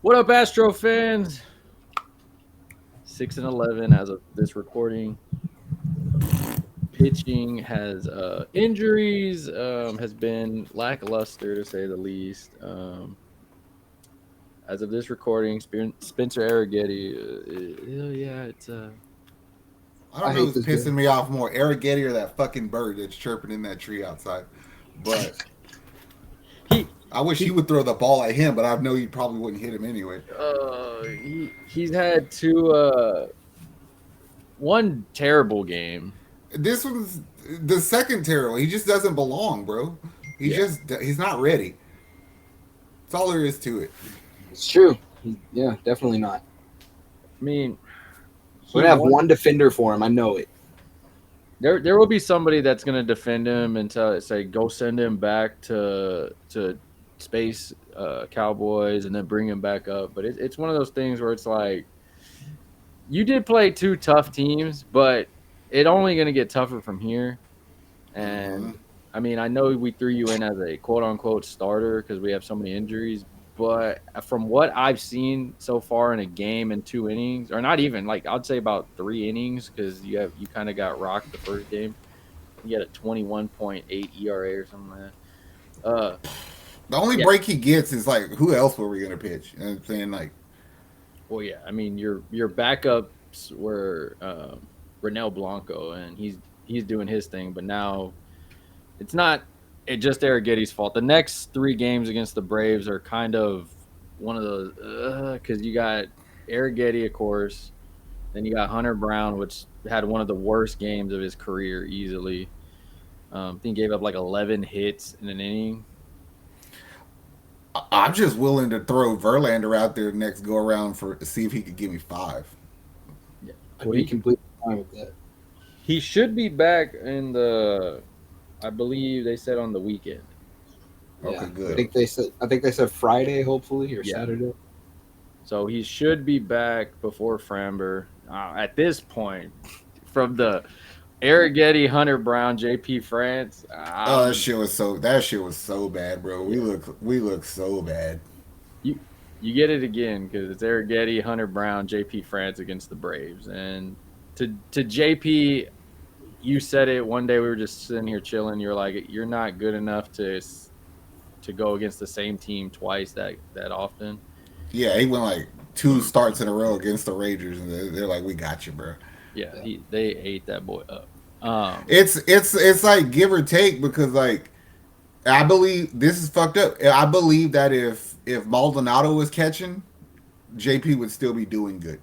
What up, Astro fans? 6-11 as of this recording. Pitching has injuries, has been lackluster to say the least. As of this recording, Spencer Arrighetti, yeah, it's I I don't know hate who's this guy. pissing me off more, Arrighetti or that fucking bird that's chirping in that tree outside. But he I wish he he would throw the ball at him, but I know he probably wouldn't hit him anyway. he's had one terrible game. This was the second terrible. He just doesn't belong, bro. Yeah, He's not ready. That's all there is to it. It's true. Yeah, definitely not. I mean, We're he gonna have won. one defender for him. I know it. There will be somebody that's going to defend him and say go send him back to space Cowboys and then bring him back up. But it's one of those things where it's like you did play two tough teams, but it only going to get tougher from here. Mm-hmm. And I mean, I know we threw you in as a quote unquote starter because we have so many injuries. But from what I've seen so far in a game and 2 innings, or not even like I'd say about 3 innings, because you kind of got rocked the first game. You had a 21.8 ERA or something like that. The only Yeah. break he gets is like, who else were we gonna pitch? You know what I'm saying? Like, Well, yeah. I mean, your backups were Ronel Blanco, and he's doing his thing. But now it's not just Arrighetti's fault. The next 3 games against the Braves are kind of one of those because you got Arrighetti, of course. Then you got Hunter Brown, which had one of the worst games of his career easily. I think he gave up like 11 hits in an inning. I'm just willing to throw Verlander out there next go around for to see if he could give me 5. Yeah. I'd Well, be completely fine with that. he should be back in the. I believe they said on the weekend. Okay, Yeah, good. I think they said Friday, hopefully, or Yeah. Saturday. So he should be back before Framber. At this point, from the Arrighetti, Hunter Brown, JP France, Oh, that shit was so bad, bro. yeah. We look so bad. you you get it again because it's Arrighetti, Hunter Brown, JP France against the Braves, and to JP, you said it one day. We were just sitting here chilling. You're like, you're not good enough to go against the same team twice that often. Yeah, he went like 2 starts in a row against the Rangers, and they're like, "We got you, bro." Yeah, they ate that boy up. It's like give or take because like I believe this is fucked up. I believe that if Maldonado was catching, JP would still be doing good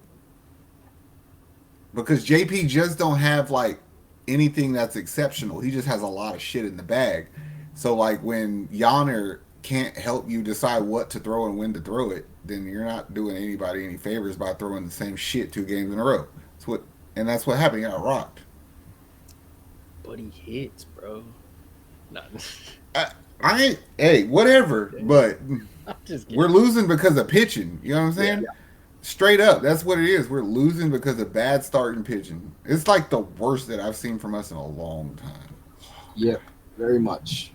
because JP just don't have like anything that's exceptional. He just has a lot of shit in the bag. So like when Yonner can't help you decide what to throw and when to throw it, then you're not doing anybody any favors by throwing the same shit 2 games in a row. That's what happened. He got rocked. But he hits, bro. Not, I ain't. Hey, whatever. But I'm just we're kidding. losing because of pitching. You know what I'm saying? Yeah. Straight up, that's what it is. We're losing because of bad starting pitching. It's like the worst that I've seen from us in a long time. Yep, very much.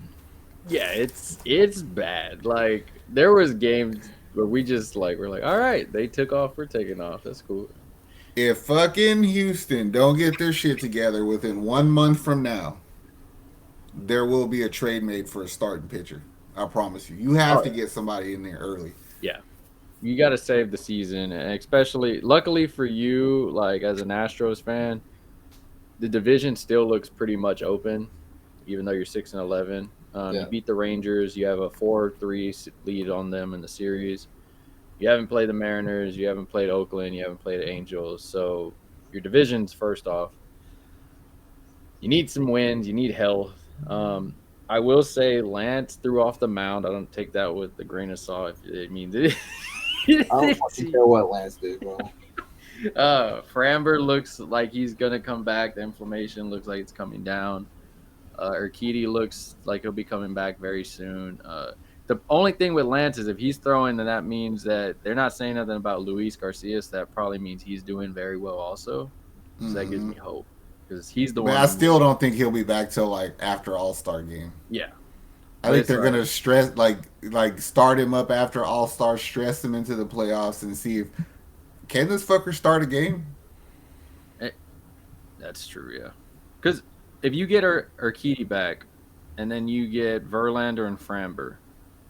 Yeah, it's bad. Like there was games where we just like we're like, all right, they took off, we're taking off. That's cool. If fucking Houston don't get their shit together within 1 month from now, there will be a trade made for a starting pitcher. I promise you. You have Oh to get somebody in there early. yeah, you got to save the season, and especially luckily for you, like as an Astros fan, the division still looks pretty much open, even though you're 6-11. You Yeah. beat the Rangers. You have a 4-3 lead on them in the series. You haven't played the Mariners. You haven't played Oakland. You haven't played the Angels. So your division's first off. You need some wins. You need health. I will say Lance threw off the mound. I don't take that with a grain of salt. I mean, I don't fucking care what Lance did, bro. Framber looks like he's gonna come back. The inflammation looks like it's coming down. Urquidy looks like he'll be coming back very soon. The only thing with Lance is if he's throwing, then that means that they're not saying nothing about Luis Garcia. So that probably means he's doing very well also. So that gives Mm-hmm. me hope because he's the But I one. still don't think he'll be back till like after All Star game. Yeah, I think they're gonna stress like start him up after All Star, stress him into the playoffs, and see if can this fucker start a game. That's true, yeah. Because if you get Urquidy back, and then you get Verlander and Framber,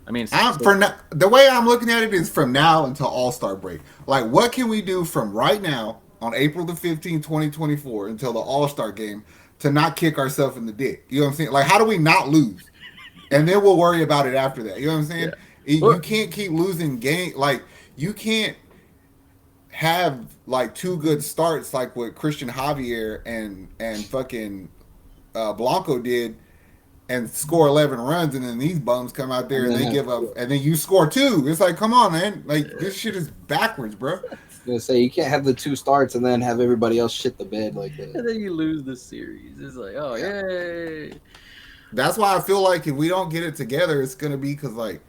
I mean, the way I'm looking at it is from now until All Star break. Like, what can we do from right now on April the 15th, 2024, until the All Star game to not kick ourselves in the dick? You know what I'm saying? Like, how do we not lose? And then we'll worry about it after that. You know what I'm saying? Yeah. You can't keep losing game. Like, you can't have like 2 good starts like what Christian Javier and fucking Blanco did and score 11 runs, and then these bums come out there and they give up, and then you score 2. It's like, come on, man. Like, this shit is backwards, bro. I was gonna say, you can't have the 2 starts and then have everybody else shit the bed like that. And then you lose the series. It's like, oh, yay. That's why I feel like if we don't get it together, it's going to be because, like,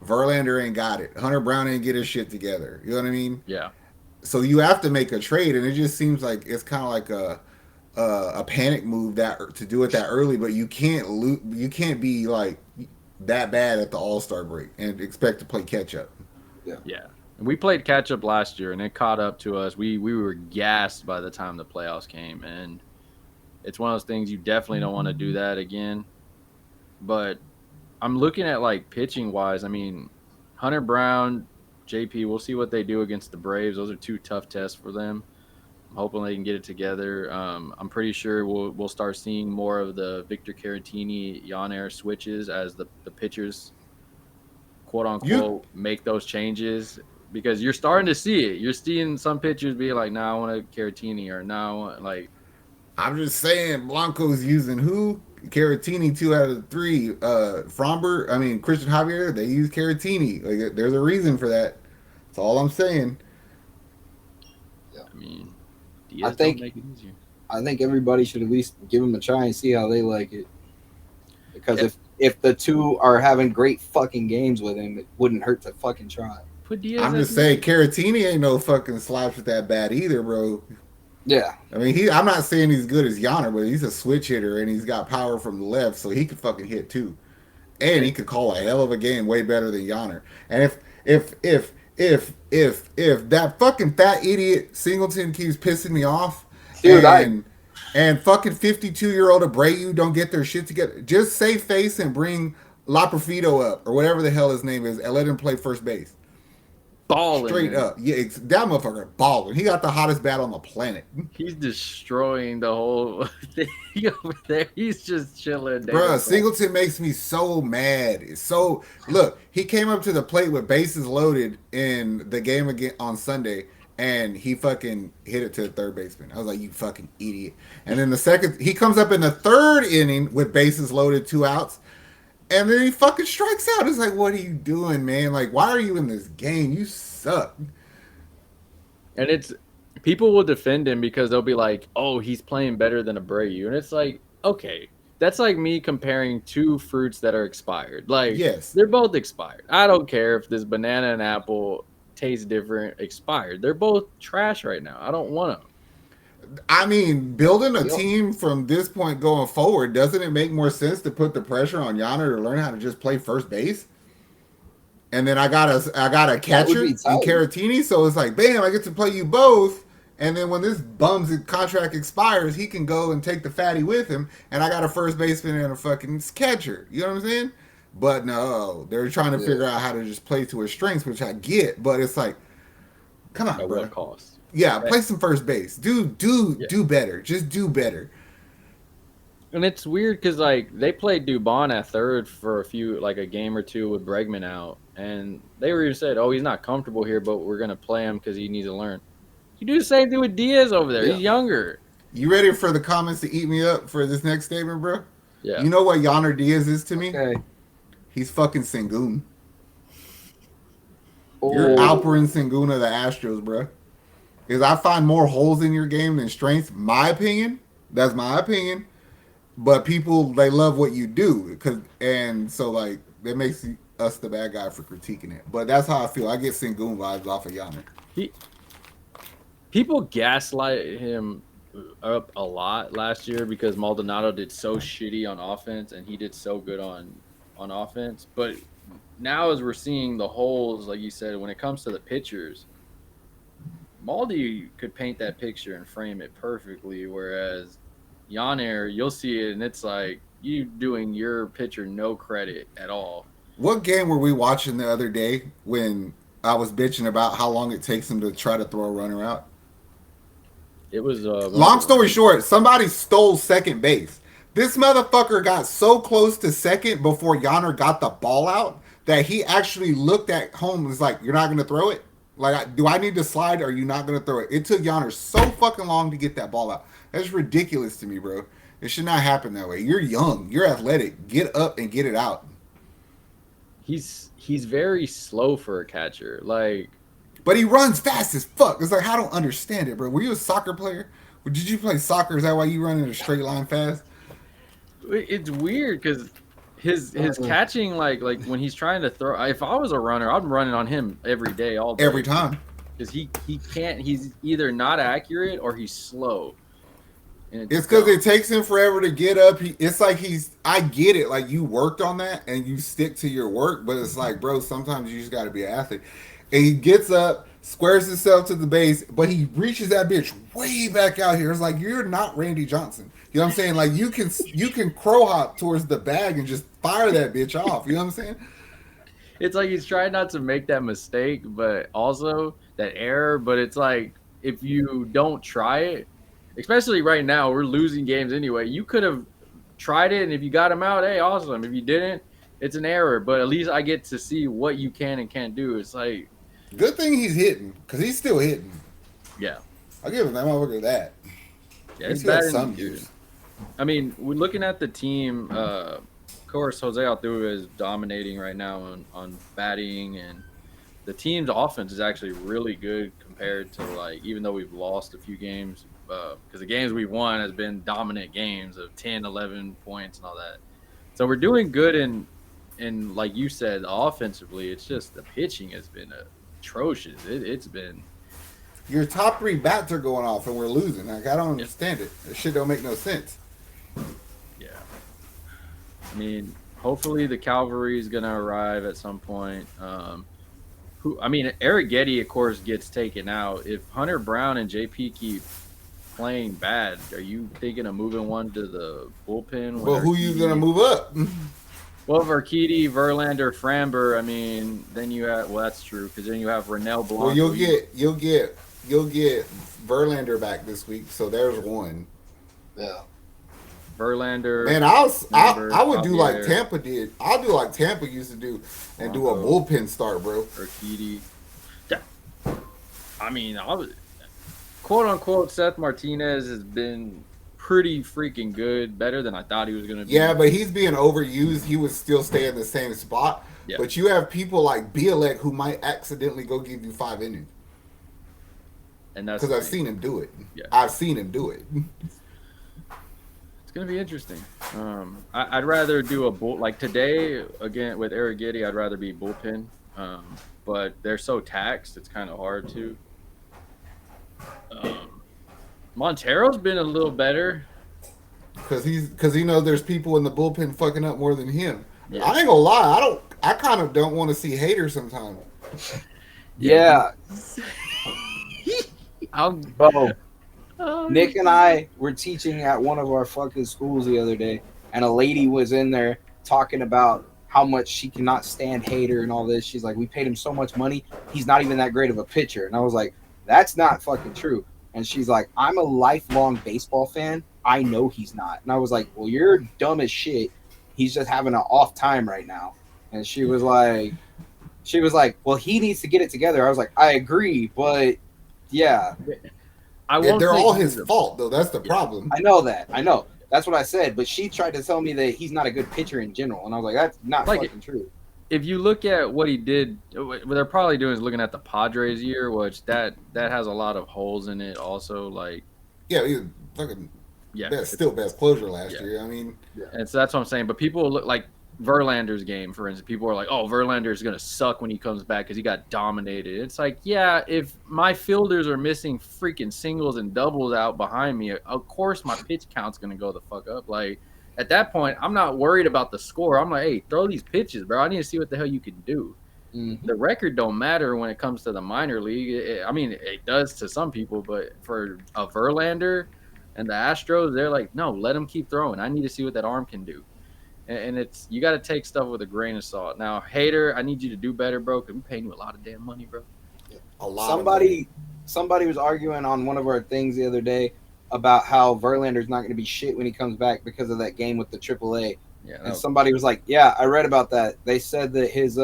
Verlander ain't got it. Hunter Brown ain't get his shit together. You know what I mean? Yeah. So you have to make a trade, and it just seems like it's kind of like a panic move that to do it that early. But you can't be like that bad at the All-Star break and expect to play catch up. Yeah. We played catch up last year, and it caught up to us. We were gassed by the time the playoffs came, and it's one of those things you definitely don't want to do that again. But I'm looking at like pitching wise. I mean, Hunter Brown, JP, we'll see what they do against the Braves. Those are 2 tough tests for them. I'm hoping they can get it together. I'm pretty sure we'll start seeing more of the Victor Caratini, Yanair switches as the pitchers, quote unquote, make those changes, because you're starting to see it. You're seeing some pitchers be like, "Nah, I want a Caratini," or "Nah, I want like." I'm just saying, Blanco's using who? Caratini 2 out of the 3. Framber, I mean Christian Javier, they use Caratini. Like, there's a reason for that. That's all I'm saying. Yeah. I mean, I think everybody should at least give them a try and see how they like it. Because if the 2 are having great fucking games with him, it wouldn't hurt to fucking try. I'm just saying, Caratini ain't no fucking slaps with that bat either, bro. Yeah. I mean, I'm not saying he's good as Yonder, but he's a switch hitter and he's got power from the left, so he could fucking hit too. And he could call a hell of a game way better than Yonder. And if that fucking fat idiot Singleton keeps pissing me off, dude, and fucking 52-year-old Abreu don't get their shit together, just save face and bring La Profito up or whatever the hell his name is and let him play first base. Balling. Straight up. Yeah, that motherfucker balling. He got the hottest bat on the planet. He's destroying the whole thing over there. He's just chilling. Bruh, Singleton makes me so mad. So, look, he came up to the plate with bases loaded in the game again on Sunday, and he fucking hit it to the third baseman. I was like, you fucking idiot. And then he comes up in the 3rd inning with bases loaded, 2 outs. And then he fucking strikes out. It's like, what are you doing, man? Like, why are you in this game? You suck. And people will defend him because they'll be like, oh, he's playing better than Abreu. And it's like, okay, that's like me comparing 2 fruits that are expired. Like, yes, they're both expired. I don't care if this banana and apple taste different, expired. They're both trash right now. I don't want them. I mean, building a team from this point going forward, doesn't it make more sense to put the pressure on Yonder to learn how to just play first base? And then I got a catcher in Caratini, so it's like, bam, I get to play you both. And then when this bum's contract expires, he can go and take the fatty with him. And I got a first baseman and a fucking catcher. You know what I'm saying? But no, they're trying to figure out how to just play to his strengths, which I get. But it's like, come on, bro. What cost? Yeah, play some first base. Do better. Just do better. And it's weird because, like, they played Dubon at third for a game or 2 with Bregman out. And they were even said, oh, he's not comfortable here, but we're going to play him because he needs to learn. You do the same thing with Diaz over there. Yeah. He's younger. You ready for the comments to eat me up for this next statement, bro? Yeah. You know what Yonder Diaz is to me? Okay. He's fucking Sengun. Oh. You're Alperin Sengun of the Astros, bro. Because I find more holes in your game than strengths. My opinion. That's my opinion. But people, they love what you do. And so, like, that makes us the bad guy for critiquing it. But that's how I feel. I get Sengun vibes off of Yonder. People gaslight him up a lot last year because Maldonado did so shitty on offense and he did so good on on offense. But now as we're seeing the holes, like you said, when it comes to the pitchers, Maldi could paint that picture and frame it perfectly. Whereas Yonner, you'll see it, and it's like you doing your pitcher no credit at all. What game were we watching the other day when I was bitching about how long it takes him to try to throw a runner out? It was long story short, somebody stole second base. This motherfucker got so close to second before Yonner got the ball out that he actually looked at home and was like, "You're not going to throw it? Like, do I need to slide or are you not going to throw it?" It took Yonner so fucking long to get that ball out. That's ridiculous to me, bro. It should not happen that way. You're young. You're athletic. Get up and get it out. He's very slow for a catcher. Like, but he runs fast as fuck. It's like, I don't understand it, bro. Were you a soccer player? Or did you play soccer? Is that why you run in a straight line fast? It's weird because his catching, like when he's trying to throw. If I was a runner, I'm running on him every day, all day, every time. Because he can't. He's either not accurate or he's slow. It's because it takes him forever to get up. It's like I get it. Like, you worked on that and you stick to your work, but it's like, bro, sometimes you just got to be an athlete. And he gets up, squares himself to the base, but he reaches that bitch way back out here. It's like, you're not Randy Johnson. You know what I'm saying? Like, you can crow hop towards the bag and just fire that bitch off. You know what I'm saying? It's like he's trying not to make that mistake, but also that error. But it's like, if you don't try it, especially right now, we're losing games anyway. You could have tried it, and if you got him out, hey, awesome. If you didn't, it's an error. But at least I get to see what you can and can't do. It's like, good thing he's hitting, because he's still hitting. Yeah. I'll give him that motherfucker that. Yeah, it's bad some years. I mean, we're looking at the team. Of course, Jose Altuve is dominating right now on batting, and the team's offense is actually really good compared to, like, even though we've lost a few games, because the games we've won has been dominant games of 10, 11 points and all that. So we're doing good in like you said, offensively. It's just the pitching has been atrocious. It's been. Your top 3 bats are going off and we're losing. Like, I don't understand it. This shit don't make no sense. Yeah. I mean, hopefully the cavalry is going to arrive at some point. Arrighetti, of course, gets taken out. If Hunter Brown and JP keep playing bad, are you thinking of moving one to the bullpen? Well, who are you going to move up? Well, Arrighetti, Verlander, Framber. I mean, then you have. Well, that's true, because then you have Ronel, Blanco. Well, you'll get Verlander back this week, so there's one. Yeah. Verlander. Man, I would do like Tampa did. I'll do like Tampa used to do and do a bullpen start, bro. Arrighetti. I mean, quote unquote, Seth Martinez has been pretty freaking good, better than I thought he was going to be. Yeah, but he's being overused. He would still stay in the same spot. Yeah. But you have people like Bielek who might accidentally go give you 5 innings. And that's because I've seen him do it. Yeah. I've seen him do it. It's going to be interesting. I'd rather do like today, again, with Arrighetti, I'd rather be bullpen. But they're so taxed, it's kind of hard to. Montero's been a little better because he knows there's people in the bullpen fucking up more than him. Yeah. I ain't gonna lie, I kind of don't want to see haters sometimes. Yeah. Nick and I were teaching at one of our fucking schools the other day, and a lady was in there talking about how much she cannot stand Hader and all this. She's like, we paid him so much money, he's not even that great of a pitcher. And I was like, that's not fucking true. And she's like, I'm a lifelong baseball fan. I know he's not. And I was like, well, you're dumb as shit. He's just having an off time right now. And she was like, well, he needs to get it together. I was like, I agree, but yeah. They're all his fault, though. That's the problem. I know that. I know. That's what I said. But she tried to tell me that he's not a good pitcher in general. And I was like, that's not fucking true. If you look at what he did, what they're probably doing is looking at the Padres year, which that has a lot of holes in it. Also, like, yeah, he was fucking best closer last year. I mean, and so that's what I'm saying. But people look like Verlander's game, for instance. People are like, "Oh, Verlander is gonna suck when he comes back because he got dominated." It's like, yeah, if my fielders are missing freaking singles and doubles out behind me, of course my pitch count's gonna go the fuck up. Like, at that point, I'm not worried about the score. I'm like, hey, throw these pitches, bro. I need to see what the hell you can do. Mm-hmm. The record don't matter when it comes to the minor league. I mean, it does to some people, but for a Verlander and the Astros, they're like, no, let him keep throwing. I need to see what that arm can do. And it's you got to take stuff with a grain of salt. Now, Hater, I need you to do better, bro. Because we're paying you a lot of damn money, bro. A lot of money. Somebody was arguing on one of our things the other day about how Verlander's not going to be shit when he comes back because of that game with the AAA. Yeah, And somebody was like, "Yeah, I read about that. They said that his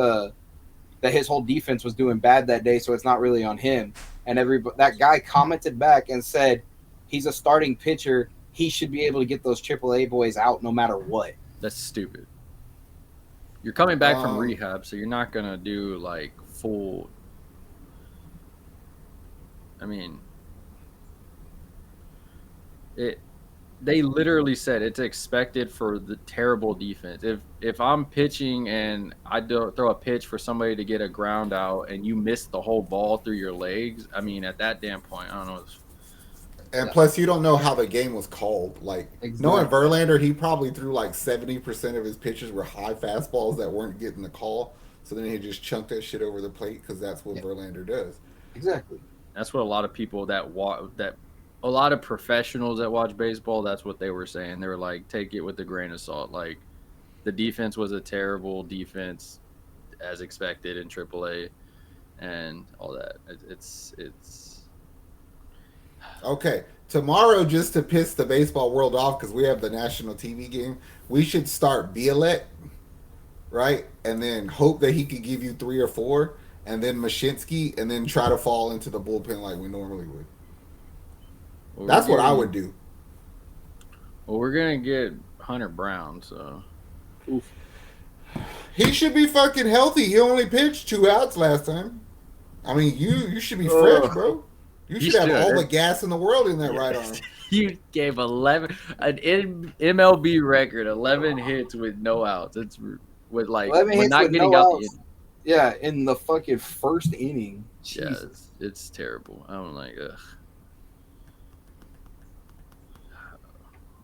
whole defense was doing bad that day, so it's not really on him." And that guy commented back and said, "He's a starting pitcher. He should be able to get those AAA boys out no matter what." that's stupid. You're coming back from rehab, so you're not gonna do like full. I mean, they literally said it's expected for the terrible defense. If I'm pitching and I throw a pitch for somebody to get a ground out and you miss the whole ball through your legs, I mean, at that damn point, I don't know. And plus, you don't know how the game was called. Like, knowing Verlander, he probably threw like 70% of his pitches were high fastballs that weren't getting the call. So then he just chunked that shit over the plate because that's what Verlander does. Exactly. That's what a lot of people a lot of professionals that watch baseball, that's what they were saying. They were like, take it with a grain of salt. Like, the defense was a terrible defense as expected in AAA and all that. It's Okay, tomorrow, just to piss the baseball world off because we have the national TV game, we should start Bielek, right? And then hope that he could give you 3 or 4, and then Mashinsky, and then try to fall into the bullpen like we normally would. That's what I would do. Well, we're going to get Hunter Brown, so. Oof. He should be fucking healthy. He only pitched 2 outs last time. I mean, you should be fresh, bro. You should have all the gas in the world in that right arm. You gave an MLB record, 11 hits with no outs. It's with like we're not getting out the inning. Yeah, in the fucking first inning. Jesus. Yeah, it's terrible. I'm like, ugh.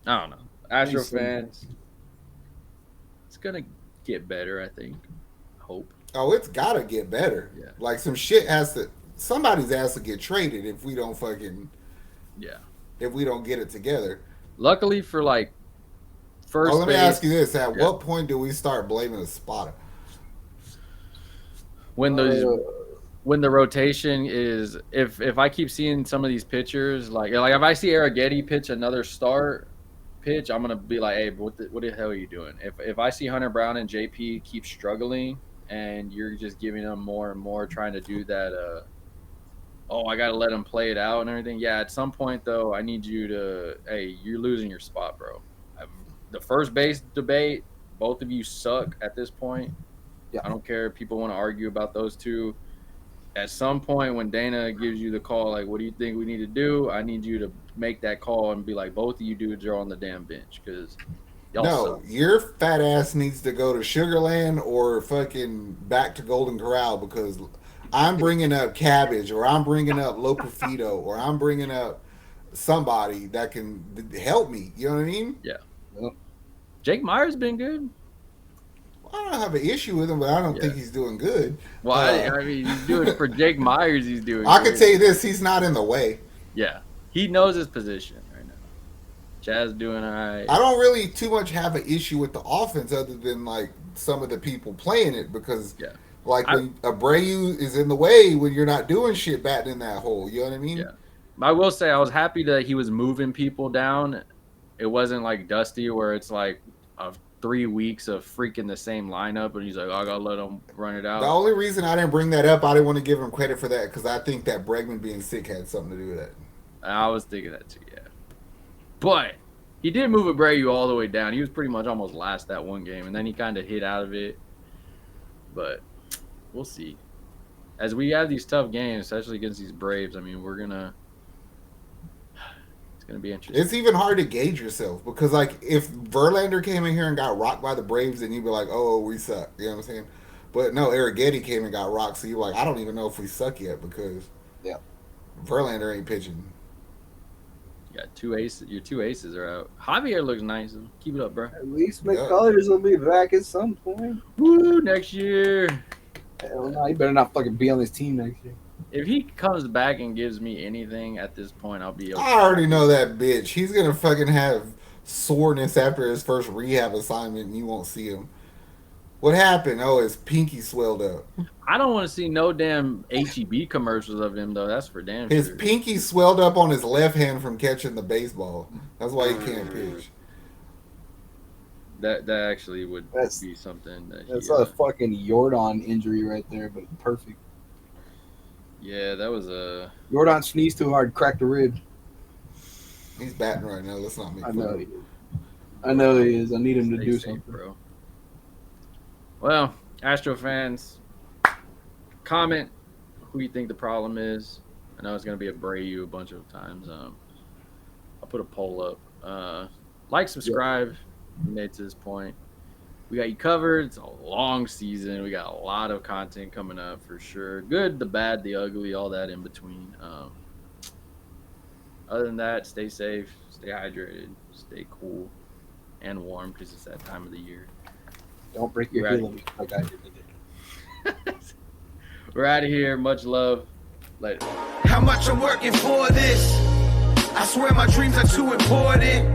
I don't know. Astro fans, it's gonna get better, I think. Hope. Oh, it's gotta get better. Yeah. Like somebody's ass to get traded if we don't fucking if we don't get it together. Luckily for like first let me ask you this: at what point do we start blaming the spotter? When the rotation is if I keep seeing some of these pitchers like if I see Arrighetti pitch another pitch, I'm gonna be like, hey, what the hell are you doing? If I see Hunter Brown and JP keep struggling and you're just giving them more and more trying to do that I gotta let them play it out and everything. Yeah, at some point though, I need you to you're losing your spot, bro. The first base debate, both of you suck at this point. Yeah. I don't care if people want to argue about those two. At some point when Dana gives you the call, like, what do you think we need to do? I need you to make that call and be like, both of you dudes are on the damn bench because y'all suck. Your fat ass needs to go to Sugarland or fucking back to Golden Corral because I'm bringing up Cabbage or I'm bringing up Lopofito or I'm bringing up somebody that can help me. You know what I mean? Yeah. Well, Jake Meyer's been good. I don't have an issue with him, but I don't think he's doing good. Well, I mean, he's doing for Jake Myers. He's doing. I can tell you this: he's not in the way. Yeah, he knows his position right now. Chaz doing all right. I don't really too much have an issue with the offense, other than like some of the people playing it, because when Abreu is in the way when you're not doing shit batting in that hole. You know what I mean? Yeah. I will say I was happy that he was moving people down. It wasn't like Dusty where it's like 3 weeks of freaking the same lineup, and he's like, I gotta let him run it out. The only reason I didn't bring that up, I didn't want to give him credit for that because I think that Bregman being sick had something to do with that. I was thinking that too, yeah. But he did move Abreu all the way down. He was pretty much almost last that one game, and then he kind of hit out of it. But we'll see. As we have these tough games, especially against these Braves, I mean, it's gonna be interesting. It's even hard to gauge yourself because, like, if Verlander came in here and got rocked by the Braves, then you'd be like, "Oh, we suck." You know what I'm saying? But no, Arrighetti came and got rocked, so you're like, "I don't even know if we suck yet because Verlander ain't pitching." You got 2 aces. Your 2 aces are out. Javier looks nice. Keep it up, bro. At least McCullers will be back at some point. Woo, next year. Hell no, he better not fucking be on this team next year. If he comes back and gives me anything at this point, I'll be okay. I already know that bitch. He's gonna fucking have soreness after his first rehab assignment, and you won't see him. What happened? Oh, his pinky swelled up. I don't want to see no damn HEB commercials of him, though. That's for damn His sure. pinky swelled up on his left hand from catching the baseball. That's why he can't pitch. That actually would be something. That's a fucking Jordan injury right there, but perfect. Yeah, that was a... Jordan sneezed too hard, cracked a rib. He's batting right now. Let's not make I fun know of he him. is. I know he is. I need him to Stay do safe, something. bro. Well, Astro fans, comment who you think the problem is. I know it's going to be Abreu a bunch of times. I'll put a poll up. Like, subscribe. You made it to this point. We got you covered. It's a long season. We got a lot of content coming up for sure. Good, the bad, the ugly, all that in between. Other than that, stay safe, stay hydrated, stay cool and warm because it's that time of the year. Don't break your heel like I did today. We're out of here. Much love. Later. How much I'm working for this? I swear my dreams are too important.